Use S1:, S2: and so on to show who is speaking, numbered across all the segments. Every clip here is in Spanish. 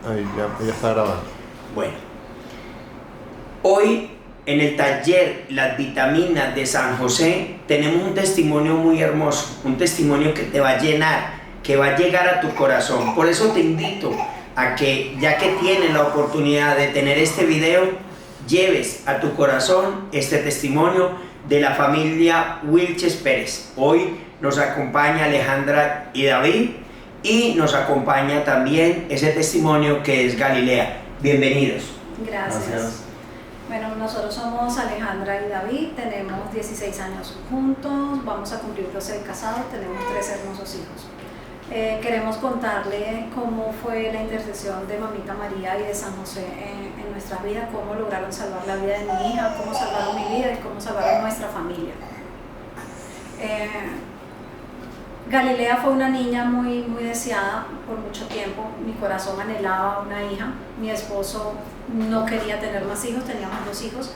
S1: Ahí ya está grabando.
S2: Bueno, hoy en el taller Las Vitaminas de San José tenemos un testimonio muy hermoso, un testimonio que te va a llenar, que va a llegar a tu corazón. Por eso te invito a que, ya que tienes la oportunidad de tener este video, lleves a tu corazón este testimonio de la familia Wilches Pérez. Hoy nos acompaña Alejandra y David, y nos acompaña también ese testimonio que es Galilea. Bienvenidos.
S3: Gracias. Bueno, nosotros somos Alejandra y David, tenemos 16 años juntos, vamos a cumplir 12 de casados, tenemos 3 hermosos hijos. Queremos contarle cómo fue la intercesión de Mamita María y de San José en nuestras vidas, cómo lograron salvar la vida de mi hija, cómo salvaron mi vida y cómo salvaron nuestra familia. Galilea fue una niña muy deseada por mucho tiempo. Mi corazón anhelaba una hija. Mi esposo no quería tener más hijos, teníamos 2 hijos.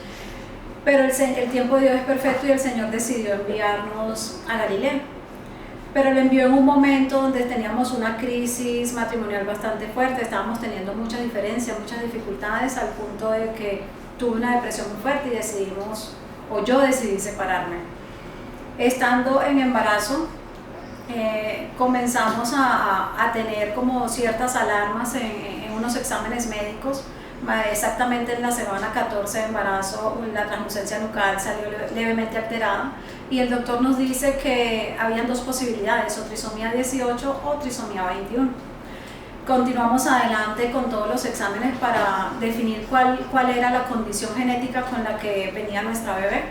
S3: Pero el tiempo de Dios es perfecto y el Señor decidió enviarnos a Galilea. Pero lo envió en un momento donde teníamos una crisis matrimonial bastante fuerte, estábamos teniendo muchas diferencias, muchas dificultades, al punto de que tuve una depresión muy fuerte y yo decidí separarme. Estando en embarazo, comenzamos a tener como ciertas alarmas en unos exámenes médicos. Exactamente en la semana 14 de embarazo la translucencia nucal salió levemente alterada y el doctor nos dice que habían 2 posibilidades, o trisomía 18 o trisomía 21. Continuamos adelante con todos los exámenes para definir cuál era la condición genética con la que venía nuestra bebé.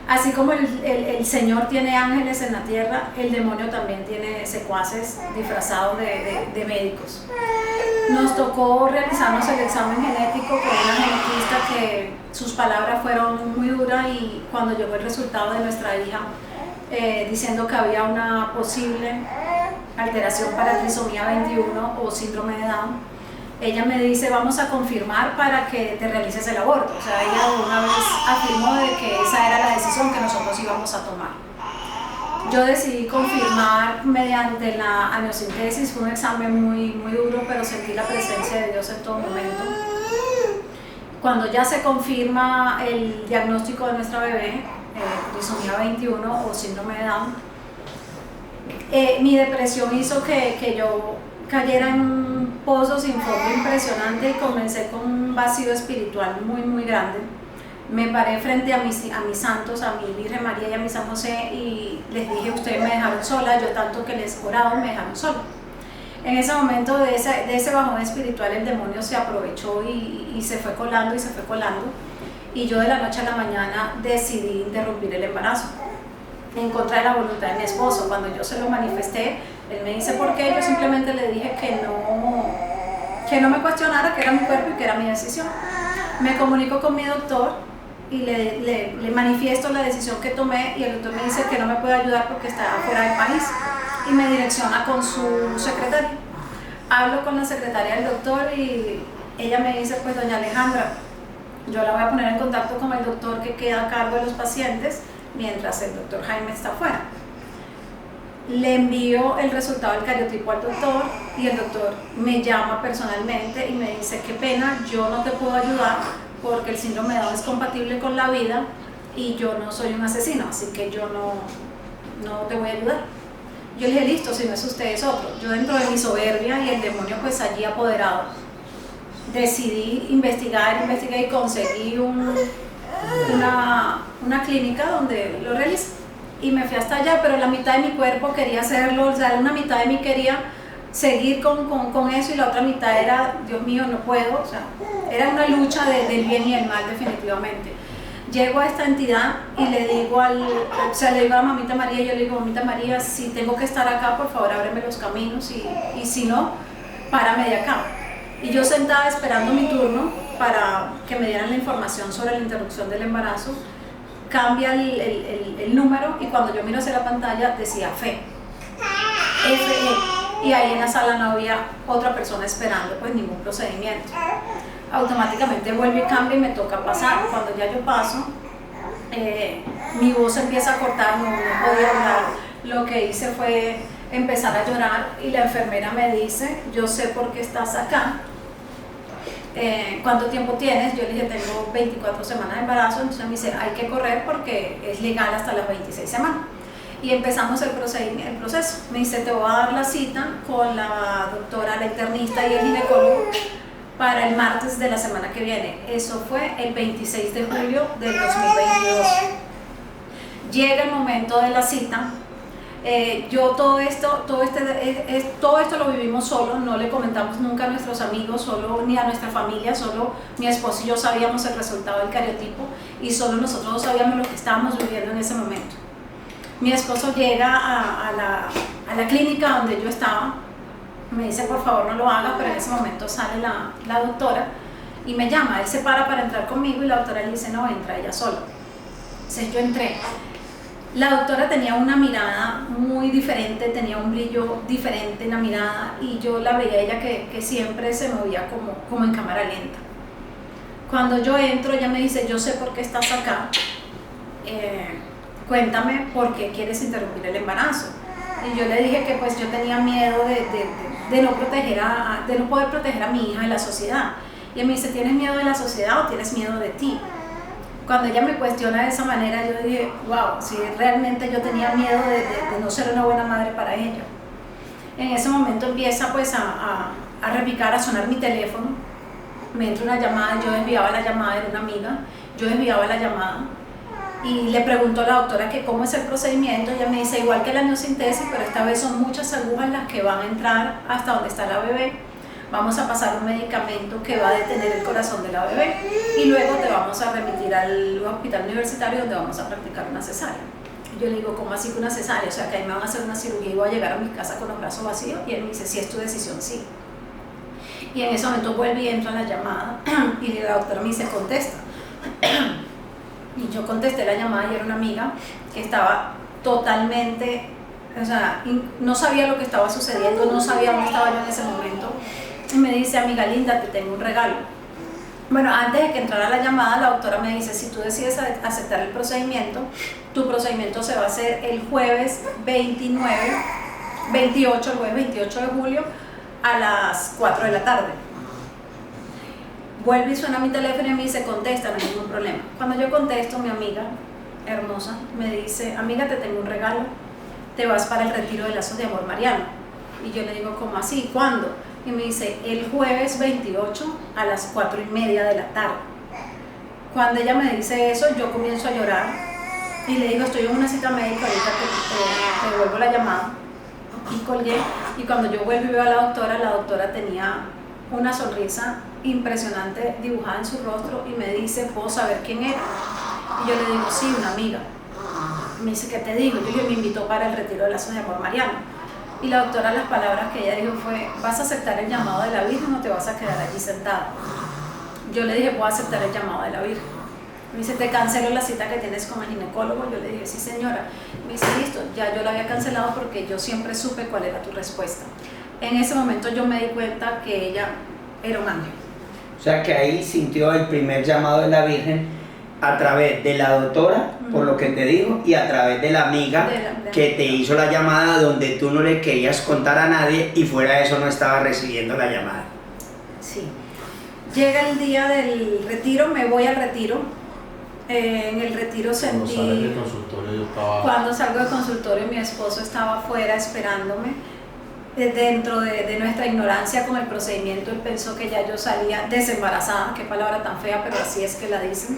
S3: Así como el Señor tiene ángeles en la tierra, el demonio también tiene secuaces disfrazados de médicos. Nos tocó realizarnos el examen genético con una genetista que sus palabras fueron muy duras, y cuando llegó el resultado de nuestra hija diciendo que había una posible alteración para trisomía 21 o síndrome de Down, ella me dice: vamos a confirmar para que te realices el aborto. O sea, ella una vez afirmó de que esa era la decisión que nosotros íbamos a tomar. Yo decidí confirmar mediante la amniocentesis. Fue un examen muy duro, pero sentí la presencia de Dios en todo momento. Cuando ya se confirma el diagnóstico de nuestra bebé, trisomía 21 o síndrome de Down, mi depresión hizo que yo cayera en un pozo sin fondo impresionante y comencé con un vacío espiritual muy grande. Me paré frente a mis santos, a mi Virgen María y a mi San José, y les dije: ustedes me dejaron sola, yo tanto que les oraba, me dejaron sola. En ese momento de ese bajón espiritual, el demonio se aprovechó y se fue colando, y yo de la noche a la mañana decidí interrumpir el embarazo en contra de la voluntad de mi esposo. Cuando yo se lo manifesté, él me dice: ¿por qué? Yo simplemente le dije que no me cuestionara, que era mi cuerpo y que era mi decisión. Me comunico con mi doctor y le manifiesto la decisión que tomé, y el doctor me dice que no me puede ayudar porque está fuera del país, y me direcciona con su secretaria. Hablo con la secretaria del doctor y ella me dice: pues doña Alejandra, yo la voy a poner en contacto con el doctor que queda a cargo de los pacientes mientras el doctor Jaime está fuera. Le envío el resultado del cariotipo al doctor y el doctor me llama personalmente y me dice: qué pena, yo no te puedo ayudar porque el síndrome de Down es compatible con la vida y yo no soy un asesino, así que yo no te voy a ayudar. Yo le dije: listo, si no es usted es otro. Yo, dentro de mi soberbia y el demonio pues allí apoderado, decidí investigar y conseguí una clínica donde lo realicé. Y me fui hasta allá, pero la mitad de mi cuerpo quería hacerlo, o sea, una mitad de mí quería seguir con eso y la otra mitad era: Dios mío, no puedo. O sea, era una lucha del bien y el mal, definitivamente. Llego a esta entidad y le digo a Mamita María, yo le digo: Mamita María, si tengo que estar acá, por favor ábreme los caminos, y si no, párame de acá. Y yo sentada esperando mi turno para que me dieran la información sobre la interrupción del embarazo, cambia el número, y cuando yo miro hacia la pantalla decía FE, y ahí en la sala no había otra persona esperando pues ningún procedimiento. Automáticamente vuelve y cambia y me toca pasar. Cuando ya yo paso, mi voz empieza a cortar, no podía hablar. Lo que hice fue empezar a llorar y la enfermera me dice, yo sé por qué estás acá. ¿Cuánto tiempo tienes? Yo le dije, tengo 24 semanas de embarazo. Entonces me dice, hay que correr porque es legal hasta las 26 semanas. Y empezamos el proceso. Me dice, te voy a dar la cita con la doctora, la internista y el ginecólogo para el martes de la semana que viene. Eso fue el 26 de julio del 2022. Llega el momento de la cita. Yo todo esto lo vivimos solo, no le comentamos nunca a nuestros amigos, solo, ni a nuestra familia, solo mi esposo y yo sabíamos el resultado del cariotipo y solo nosotros dos sabíamos lo que estábamos viviendo en ese momento. Mi esposo llega a la clínica donde yo estaba, me dice por favor no lo hagas, pero en ese momento sale la doctora y me llama, él se para entrar conmigo y la doctora le dice no, entra ella sola. Entonces yo entré. La doctora tenía una mirada muy diferente, tenía un brillo diferente en la mirada y yo la veía a ella que siempre se movía como en cámara lenta. Cuando yo entro, ella me dice, yo sé por qué estás acá, cuéntame por qué quieres interrumpir el embarazo. Y yo le dije que pues yo tenía miedo de no poder proteger a mi hija de la sociedad. Y ella me dice, ¿tienes miedo de la sociedad o tienes miedo de ti? Cuando ella me cuestiona de esa manera, yo dije, wow, si realmente yo tenía miedo de no ser una buena madre para ella. En ese momento empieza pues a repicar, a sonar mi teléfono, me entra una llamada, yo desviaba la llamada, era una amiga, yo desviaba la llamada y le pregunto a la doctora que cómo es el procedimiento. Ella me dice, igual que la amniocentesis, pero esta vez son muchas agujas las que van a entrar hasta donde está la bebé. Vamos a pasar un medicamento que va a detener el corazón de la bebé y luego te vamos a remitir al hospital universitario donde vamos a practicar una cesárea. Yo le digo, ¿cómo así que una cesárea? O sea, que ahí me van a hacer una cirugía y voy a llegar a mi casa con los brazos vacíos. Y él me dice, si es tu decisión, sí. Y en ese momento vuelve y entra la llamada y la doctora me dice, contesta. Y yo contesté la llamada y era una amiga que estaba totalmente, o sea, no sabía lo que estaba sucediendo, no sabía dónde estaba yo en ese momento. Y me dice, amiga linda, te tengo un regalo. Bueno, antes de que entrara la llamada, la doctora me dice, si tú decides aceptar el procedimiento, tu procedimiento se va a hacer el jueves 28 de julio a las 4 de la tarde. Vuelve y suena mi teléfono y me dice, contesta, no hay ningún problema. Cuando yo contesto, mi amiga hermosa me dice, amiga, te tengo un regalo, te vas para el retiro de lazos de amor mariano. Y yo le digo, ¿cómo así? ¿Cuándo? Y me dice, el jueves 28 a las 4:30 de la tarde. Cuando ella me dice eso, yo comienzo a llorar y le digo, estoy en una cita médica, ahorita te devuelvo la llamada. Y colgué, y cuando yo vuelvo y veo a la doctora tenía una sonrisa impresionante dibujada en su rostro y me dice, ¿puedo saber quién era? Y yo le digo, sí, una amiga. Me dice, ¿qué te digo? Yo le me invitó para el retiro de lazos de amor mariano. Y la doctora, las palabras que ella dijo fue, ¿vas a aceptar el llamado de la Virgen o te vas a quedar allí sentada? Yo le dije, voy a aceptar el llamado de la Virgen. Me dice, te cancelo la cita que tienes con el ginecólogo. Yo le dije, sí señora. Me dice, listo, ya yo la había cancelado porque yo siempre supe cuál era tu respuesta. En ese momento yo me di cuenta que ella era un ángel.
S2: O sea que ahí sintió el primer llamado de la Virgen a través de la doctora, por lo que te dijo, y a través de la amiga que te hizo la llamada donde tú no le querías contar a nadie y fuera de eso no estaba recibiendo la llamada.
S3: Sí. Llega el día del retiro, me voy al retiro. En el retiro sentí... Cuando salgo del consultorio, mi esposo estaba afuera esperándome. Dentro de nuestra ignorancia con el procedimiento, él pensó que ya yo salía desembarazada, qué palabra tan fea, pero así es que la dicen.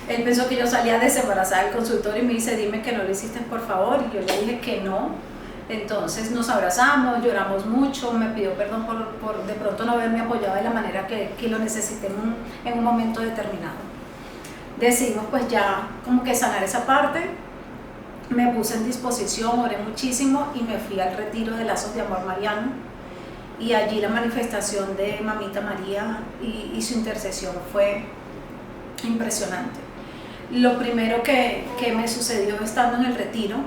S3: Él pensó que yo salía desembarazada del consultorio y me dice, dime que no lo hiciste por favor, y yo le dije que no. Entonces nos abrazamos, lloramos mucho, me pidió perdón por de pronto no haberme apoyado de la manera que lo necesité en un momento determinado. Decidimos pues ya como que sanar esa parte. Me puse en disposición, oré muchísimo y me fui al retiro de lazos de amor mariano y allí la manifestación de Mamita María y su intercesión fue impresionante. Lo primero que me sucedió estando en el retiro,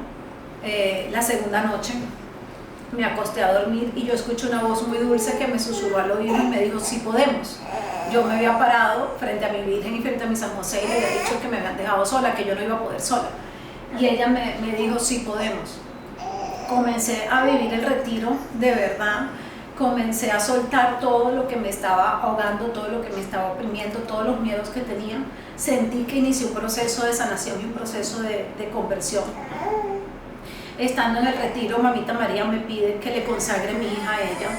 S3: la segunda noche, me acosté a dormir y yo escuché una voz muy dulce que me susurró al oído y me dijo, sí podemos. Yo me había parado frente a mi Virgen y frente a mi San José y le había dicho que me habían dejado sola, que yo no iba a poder sola. Y ella me dijo, sí podemos. comencé a vivir el retiro de verdad, comencé a soltar todo lo que me estaba ahogando, todo lo que me estaba oprimiendo, todos los miedos que tenía. Sentí que inicié un proceso de sanación y un proceso de conversión. Estando en el retiro, Mamita María me pide que le consagre mi hija a ella.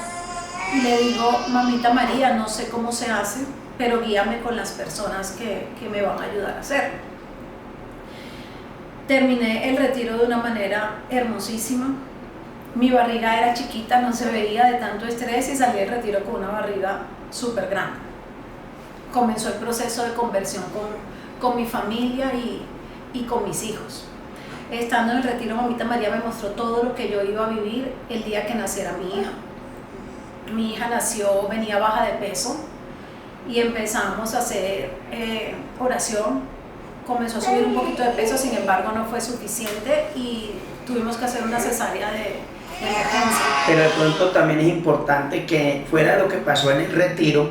S3: Y le digo, Mamita María, no sé cómo se hace, pero guíame con las personas que me van a ayudar a hacerlo. Terminé el retiro de una manera hermosísima. Mi barriga era chiquita, no se veía de tanto estrés y salí del retiro con una barriga súper grande. Comenzó el proceso de conversión con mi familia y con mis hijos. Estando en el retiro, Mamita María me mostró todo lo que yo iba a vivir el día que naciera mi hija. Mi hija nació, venía baja de peso y empezamos a hacer oración. Comenzó a subir un poquito de peso, sin embargo no fue suficiente y tuvimos que hacer una cesárea de emergencia.
S2: Pero de pronto también es importante que fuera lo que pasó en el retiro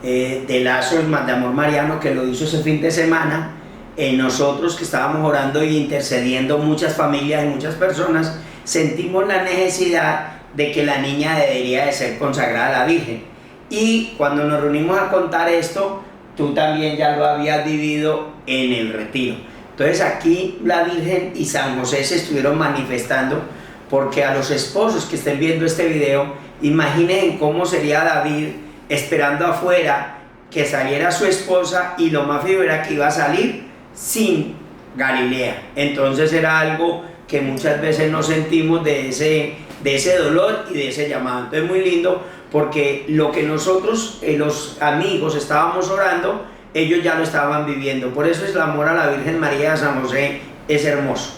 S2: de Lazos de Amor Mariano, que lo hizo ese fin de semana, nosotros que estábamos orando y intercediendo, muchas familias y muchas personas, sentimos la necesidad de que la niña debería de ser consagrada a la Virgen. Y cuando nos reunimos a contar esto, tú también ya lo habías vivido en el retiro. Entonces aquí la Virgen y San José se estuvieron manifestando, porque a los esposos que estén viendo este video, imaginen cómo sería David esperando afuera que saliera su esposa, y lo más feo era que iba a salir sin Galilea. Entonces era algo que muchas veces nos sentimos de ese dolor y de ese llamado. Entonces muy lindo, porque lo que nosotros, los amigos, estábamos orando, ellos ya lo estaban viviendo. Por eso es el amor a la Virgen María de San José, es hermoso.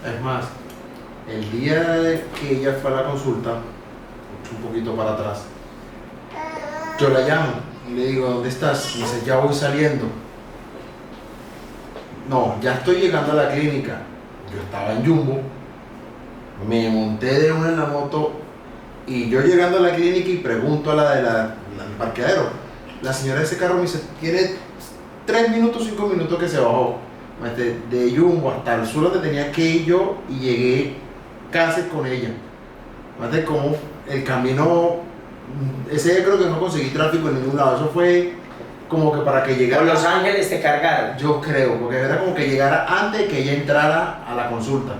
S1: Es más, el día que ella fue a la consulta, un poquito para atrás, yo la llamo y le digo, ¿dónde estás? Y dice, ya voy saliendo. No, ya estoy llegando a la clínica. Yo estaba en Jumbo, me monté de una en la moto y yo llegando a la clínica y pregunto a la del parqueadero. La señora de ese carro me dice, tiene 3 minutos, 5 minutos que se bajó. De Jumbo hasta el sur donde tenía que ir yo, y llegué casi con ella. Como el camino, ese día creo que no conseguí tráfico en ningún lado. Eso fue como que para que llegara.
S2: ¿Con Los Ángeles te cargaron?
S1: Yo creo, porque era como que llegara antes que ella entrara a la consulta.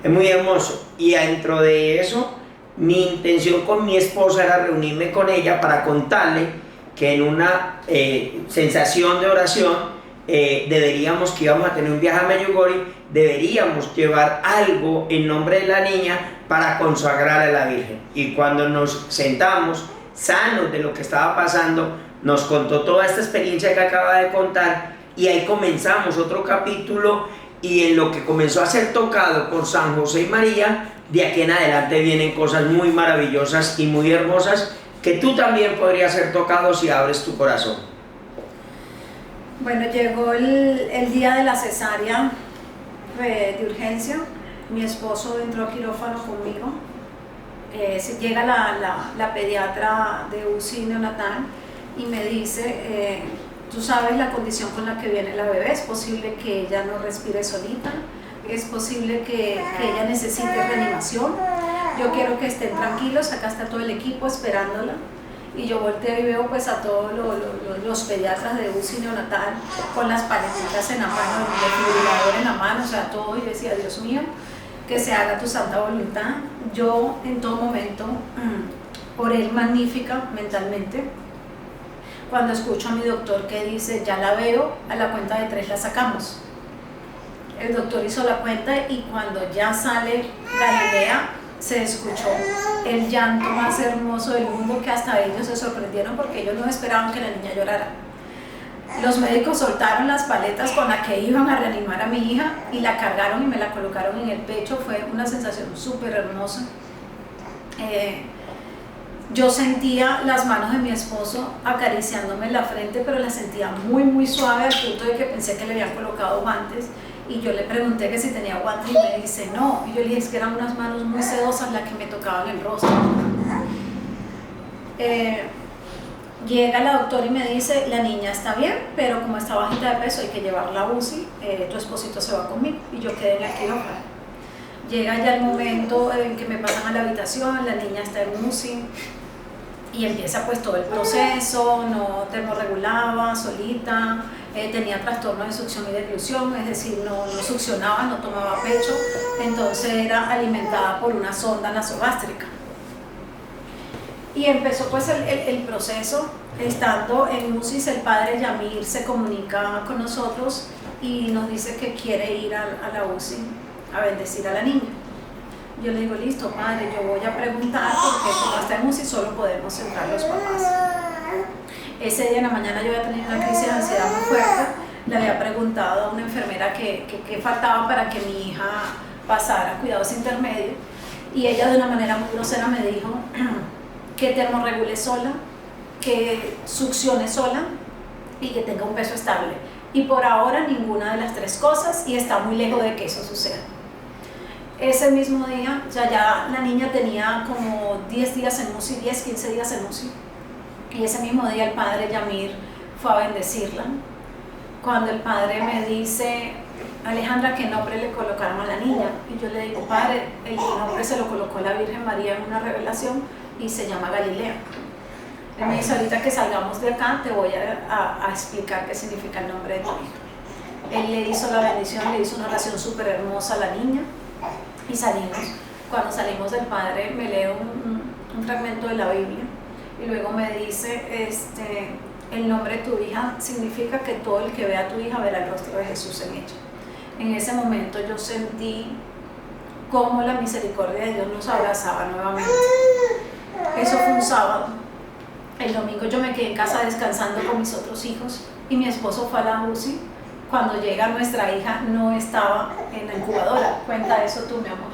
S2: Es muy hermoso. Y dentro de eso, mi intención con mi esposa era reunirme con ella para contarle que en una sensación de oración íbamos a tener un viaje a Medjugorje, deberíamos llevar algo en nombre de la niña para consagrar a la Virgen. Y cuando nos sentamos, sanos de lo que estaba pasando, nos contó toda esta experiencia que acaba de contar, y ahí comenzamos otro capítulo, y en lo que comenzó a ser tocado por San José y María, de aquí en adelante vienen cosas muy maravillosas y muy hermosas, que tú también podrías ser tocado si abres tu corazón.
S3: Bueno, llegó el día de la cesárea de urgencia. Mi esposo entró a quirófano conmigo. Llega la pediatra de UCI neonatal y me dice, tú sabes la condición con la que viene la bebé, es posible que ella no respire solita, es posible que ella necesite reanimación, yo quiero que estén tranquilos, acá está todo el equipo esperándola. Y yo volteo y veo pues a todos los pediatras de UCI neonatal con las paletitas en la mano, el desfibrilador en la mano, o sea, todo, y decía, Dios mío, que se haga tu santa voluntad. Yo en todo momento oré magnífica mentalmente. Cuando escucho a mi doctor que dice, ya la veo, a la cuenta de 3 la sacamos. El doctor hizo la cuenta y cuando ya sale Galilea, se escuchó el llanto más hermoso del mundo, que hasta ellos se sorprendieron porque ellos no esperaban que la niña llorara. Los médicos soltaron las paletas con las que iban a reanimar a mi hija y la cargaron y me la colocaron en el pecho. Fue una sensación súper hermosa. Yo sentía las manos de mi esposo acariciándome en la frente, pero la sentía muy muy suave, al punto de que pensé que le habían colocado guantes. Y yo le pregunté que si tenía guantes y me dice no. Y yo le dije, es que eran unas manos muy sedosas las que me tocaban el rostro. Llega la doctora y me dice, la niña está bien, pero como está bajita de peso hay que llevarla a UCI, tu esposito se va conmigo. Y yo quedé en el quirófano. Llega ya el momento en que me pasan a la habitación, la niña está en UCI y empieza pues todo el proceso, no termorregulaba solita, tenía trastorno de succión y deglución, es decir, no succionaba, no tomaba pecho, entonces era alimentada por una sonda nasogástrica. Y empezó pues el proceso. Estando en UCI, el padre Yamir se comunica con nosotros y nos dice que quiere ir a la UCI a bendecir a la niña. Yo le digo, listo padre, yo voy a preguntar porque como está en UCI solo podemos entrar los papás. Ese día en la mañana yo había tenido una crisis de ansiedad muy fuerte, le había preguntado a una enfermera qué faltaba para que mi hija pasara a cuidados intermedios y ella de una manera muy grosera me dijo que termorregule sola, que succione sola y que tenga un peso estable. Y por ahora ninguna de las tres cosas y está muy lejos de que eso suceda. Ese mismo día ya la niña tenía como 10 días en UCI, 10, 15 días en UCI. Y ese mismo día el padre Yamir fue a bendecirla. Cuando el padre me dice, Alejandra, ¿qué nombre le colocaron a la niña? Y yo le digo, padre, el nombre se lo colocó la Virgen María en una revelación y se llama Galilea. Él me dice, ahorita que salgamos de acá te voy a explicar qué significa el nombre de tu hija. Él le hizo la bendición, le hizo una oración súper hermosa a la niña y salimos. Cuando salimos del padre me lee un fragmento de la Biblia y luego me dice, el nombre de tu hija significa que todo el que vea a tu hija verá el rostro de Jesús en ella. En ese momento yo sentí cómo la misericordia de Dios nos abrazaba nuevamente. Eso fue un sábado. El domingo yo me quedé en casa descansando con mis otros hijos y mi esposo fue a la UCI. Cuando llega nuestra hija no estaba en la incubadora. Cuenta eso tú, mi amor.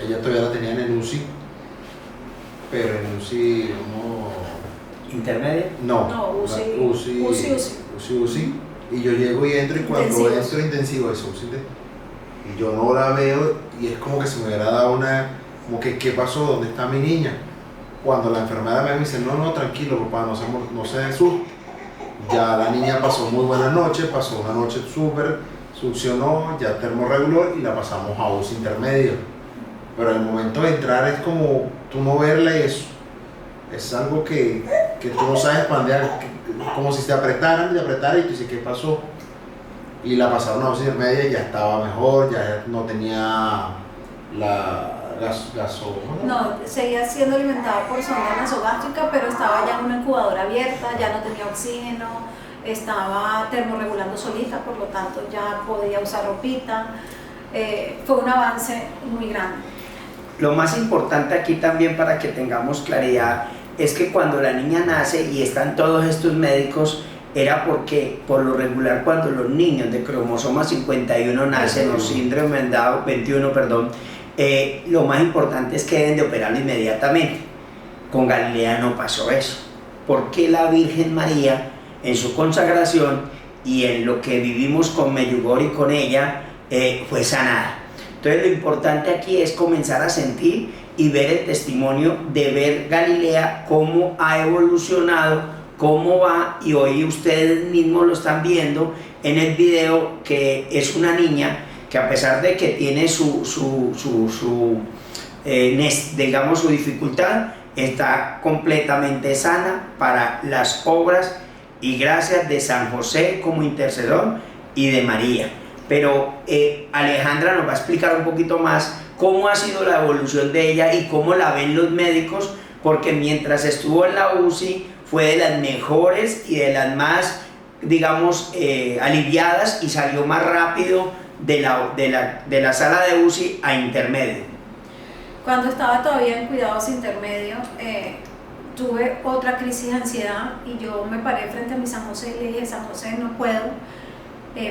S1: Ella todavía la tenían en UCI, pero en UCI no...
S2: ¿Intermedia?
S1: No, UCI. Y yo llego y entro y cuando entro intensivo es UCI. Y yo no la veo y es como que se me hubiera dado una... Como que, ¿qué pasó? ¿Dónde está mi niña? Cuando la enfermera me dice, no, tranquilo papá, no se asuste. Ya la niña pasó muy buena noche, pasó una noche súper, succionó, ya termorreguló y la pasamos a UCI intermedio. Pero el momento de entrar es como tú no verla y eso. Es algo que tú no sabes pandear, como si te apretaran y tú dices, ¿qué pasó? Y la pasaron a UCI intermedia y ya estaba mejor, ya no tenía
S3: No, seguía siendo alimentada por sonda nasogástrica, pero estaba ya en una incubadora abierta, ya no tenía oxígeno, estaba termorregulando solita, por lo tanto ya podía usar ropita. Fue un avance muy grande.
S2: Lo más importante aquí también para que tengamos claridad es que cuando la niña nace y están todos estos médicos era porque por lo regular cuando los niños de cromosoma 51 nacen o síndrome Down 21, lo más importante es que deben de operarlo inmediatamente. Con Galilea no pasó eso, porque la Virgen María en su consagración y en lo que vivimos con Medjugorje y con ella fue sanada. Entonces lo importante aquí es comenzar a sentir y ver el testimonio de ver Galilea cómo ha evolucionado, cómo va, y hoy ustedes mismos lo están viendo en el video, que es una niña que a pesar de que tiene digamos, su dificultad, está completamente sana para las obras y gracias de San José como intercedor y de María. Pero Alejandra nos va a explicar un poquito más cómo ha sido la evolución de ella y cómo la ven los médicos, porque mientras estuvo en la UCI fue de las mejores y de las más, digamos, aliviadas, y salió más rápido de la sala de UCI a intermedio.
S3: Cuando estaba todavía en cuidados intermedios, tuve otra crisis de ansiedad y yo me paré frente a mi San José y le dije, San José, no puedo,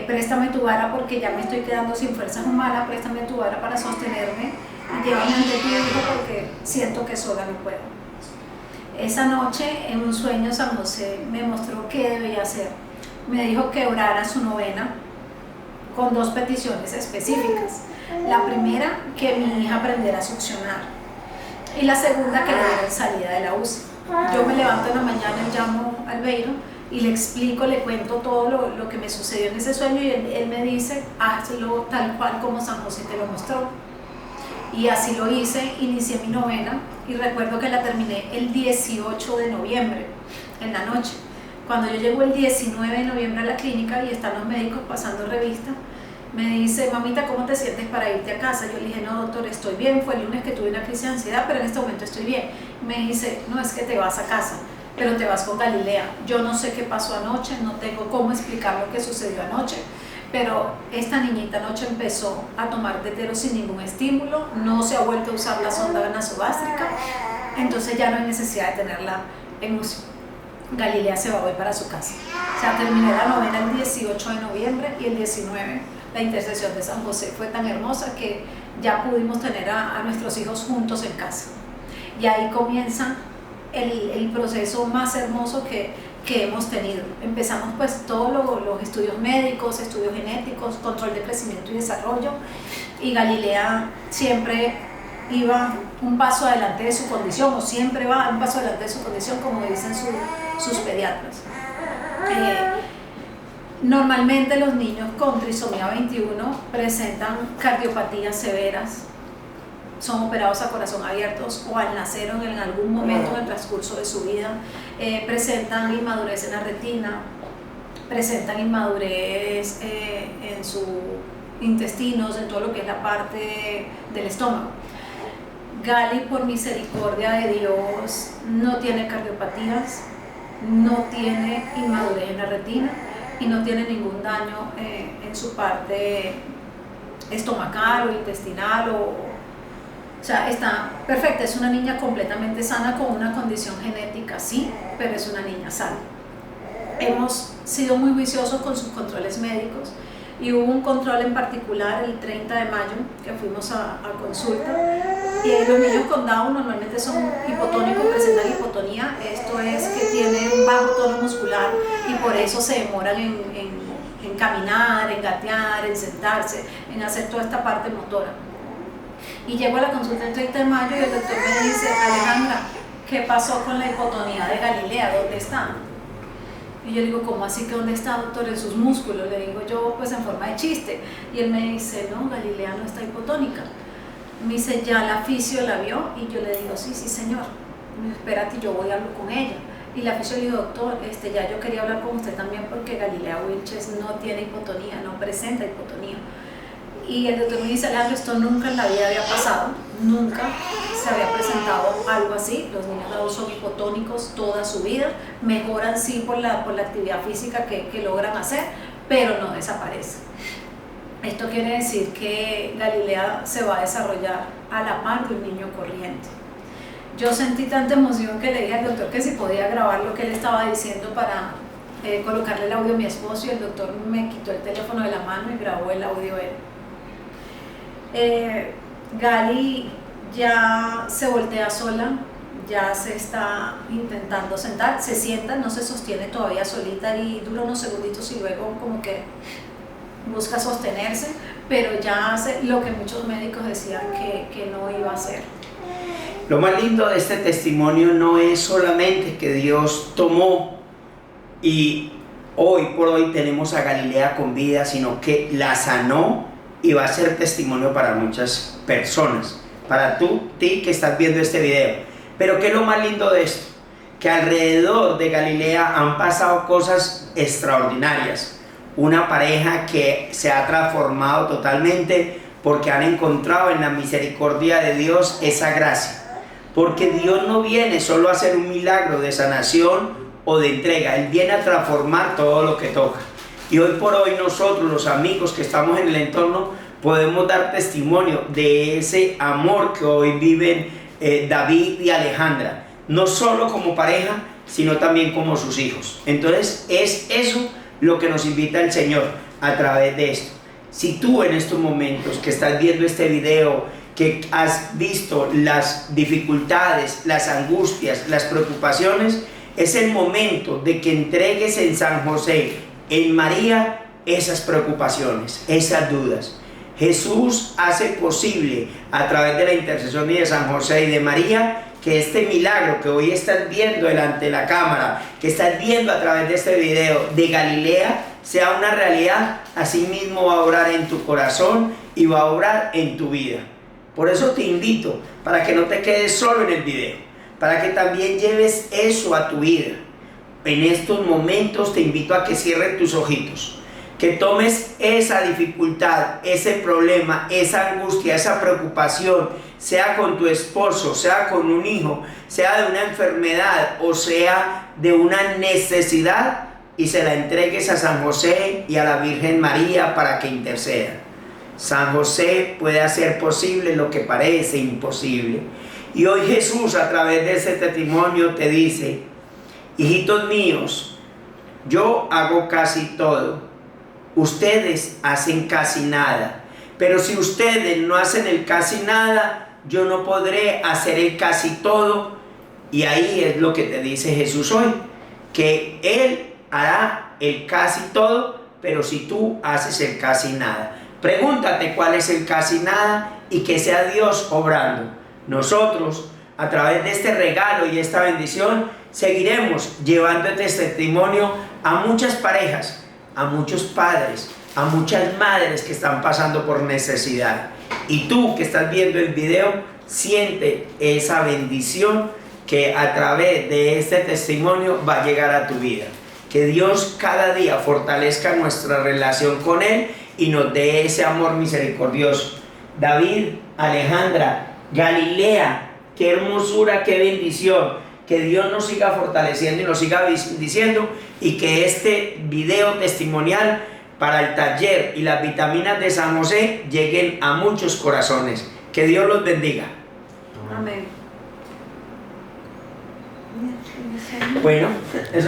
S3: préstame tu vara porque ya me estoy quedando sin fuerzas humanas, préstame tu vara para sostenerme y llévame ante tu hijo porque siento que sola no puedo. Esa noche en un sueño San José me mostró qué debía hacer. Me dijo que orara su novena con dos peticiones específicas. La primera, que mi hija aprendiera a succionar, y la segunda, que le dieran salida de la UCI. Yo me levanto en la mañana y llamo al Beiro y le explico, le cuento todo lo que me sucedió en ese sueño y él me dice, hazlo tal cual como San José te lo mostró. Y así lo hice, inicié mi novena y recuerdo que la terminé el 18 de noviembre, en la noche. Cuando yo llego el 19 de noviembre a la clínica y están los médicos pasando revista, me dice, mamita, ¿cómo te sientes para irte a casa? Yo le dije, no, doctor, estoy bien, fue el lunes que tuve una crisis de ansiedad, pero en este momento estoy bien. Me dice, no, es que te vas a casa, pero te vas con Galilea. Yo no sé qué pasó anoche, no tengo cómo explicar lo que sucedió anoche, pero esta niñita anoche empezó a tomar tetero sin ningún estímulo, no se ha vuelto a usar la sonda nasogástrica, entonces ya no hay necesidad de tenerla en uso. Galilea se va hoy para su casa. O sea, terminé la novena el 18 de noviembre y el 19 la intercesión de San José fue tan hermosa que ya pudimos tener a nuestros hijos juntos en casa. Y ahí comienza el proceso más hermoso que hemos tenido. Empezamos pues todos los estudios médicos, estudios genéticos, control de crecimiento y desarrollo, y Galilea siempre iba un paso adelante de su condición, o siempre va un paso adelante de su condición, como dicen sus pediatras. Normalmente los niños con trisomía 21 presentan cardiopatías severas, son operados a corazón abierto o al nacer o en algún momento en el transcurso de su vida, presentan inmadurez en la retina, presentan inmadurez en sus intestinos, en todo lo que es la parte del estómago. Gali, por misericordia de Dios, no tiene cardiopatías, no tiene inmadurez en la retina y no tiene ningún daño en su parte estomacal o intestinal, o sea, está perfecta. Es una niña completamente sana con una condición genética, sí, pero es una niña sana. Hemos sido muy juiciosos con sus controles médicos y hubo un control en particular el 30 de mayo que fuimos a consulta, y los niños con Down normalmente son hipotónicos, presentan hipotonía, esto es que tienen un bajo tono muscular y por eso se demoran en caminar, en gatear, en sentarse, en hacer toda esta parte motora. Y llego a la consulta el 30 de mayo y el doctor me dice, Alejandra, ¿qué pasó con la hipotonía de Galilea? ¿Dónde está? Y yo le digo, ¿cómo así que dónde está, doctor? En sus músculos, le digo yo, pues en forma de chiste. Y él me dice, no, Galilea no está hipotónica. Me dice, ya la fisio la vio, y yo le digo, sí, señor. Me dice, espérate, yo voy a hablar con ella. Y la fisio le dijo, doctor, ya yo quería hablar con usted también porque Galilea Wilches no tiene hipotonía, no presenta hipotonía. Y el doctor me dice, Alejandro, esto nunca en la vida había pasado, nunca se había presentado algo así. Los niños Down son hipotónicos toda su vida, mejoran sí por la actividad física que logran hacer, pero no desaparecen. Esto quiere decir que Galilea se va a desarrollar a la par de un niño corriente. Yo sentí tanta emoción que le dije al doctor que si podía grabar lo que él estaba diciendo para colocarle el audio a mi esposo, y el doctor me quitó el teléfono de la mano y grabó el audio él. Gali ya se voltea sola, ya se está intentando sentar, se sienta, no se sostiene todavía solita y dura unos segunditos y luego como que busca sostenerse, pero ya hace lo que muchos médicos decían que no iba a hacer.
S2: Lo más lindo de este testimonio no es solamente que Dios tomó y hoy por hoy tenemos a Galilea con vida, sino que la sanó y va a ser testimonio para muchas personas, para ti que estás viendo este video. Pero ¿qué es lo más lindo de esto? Que alrededor de Galilea han pasado cosas extraordinarias. Una pareja que se ha transformado totalmente porque han encontrado en la misericordia de Dios esa gracia. Porque Dios no viene solo a hacer un milagro de sanación o de entrega, Él viene a transformar todo lo que toca. Y hoy por hoy nosotros, los amigos que estamos en el entorno, podemos dar testimonio de ese amor que hoy viven David y Alejandra, no solo como pareja, sino también como sus hijos. Entonces es eso lo que nos invita el Señor a través de esto. Si tú en estos momentos que estás viendo este video, que has visto las dificultades, las angustias, las preocupaciones, es el momento de que entregues en San José, en María, esas preocupaciones, esas dudas. Jesús hace posible a través de la intercesión de San José y de María que este milagro que hoy estás viendo delante de la cámara, que estás viendo a través de este video de Galilea, sea una realidad. Asimismo va a obrar en tu corazón y va a obrar en tu vida. Por eso te invito, para que no te quedes solo en el video, para que también lleves eso a tu vida. En estos momentos te invito a que cierres tus ojitos, que tomes esa dificultad, ese problema, esa angustia, esa preocupación, sea con tu esposo, sea con un hijo, sea de una enfermedad o sea de una necesidad, y se la entregues a San José y a la Virgen María para que intercedan. San José puede hacer posible lo que parece imposible. Y hoy Jesús, a través de ese testimonio, te dice: hijitos míos, yo hago casi todo, ustedes hacen casi nada, pero si ustedes no hacen el casi nada, yo no podré hacer el casi todo. Y ahí es lo que te dice Jesús hoy, que Él hará el casi todo, pero si tú haces el casi nada. Pregúntate cuál es el casi nada y que sea Dios obrando. Nosotros, a través de este regalo y esta bendición, seguiremos llevando este testimonio a muchas parejas, a muchos padres, a muchas madres que están pasando por necesidad. Y tú que estás viendo el video, siente esa bendición que a través de este testimonio va a llegar a tu vida. Que Dios cada día fortalezca nuestra relación con Él y nos dé ese amor misericordioso. David, Alejandra, Galilea, qué hermosura, qué bendición. Que Dios nos siga fortaleciendo y nos siga diciendo, y que este video testimonial para el taller y las vitaminas de San José lleguen a muchos corazones. Que Dios los bendiga.
S3: Amén.
S2: Bueno, eso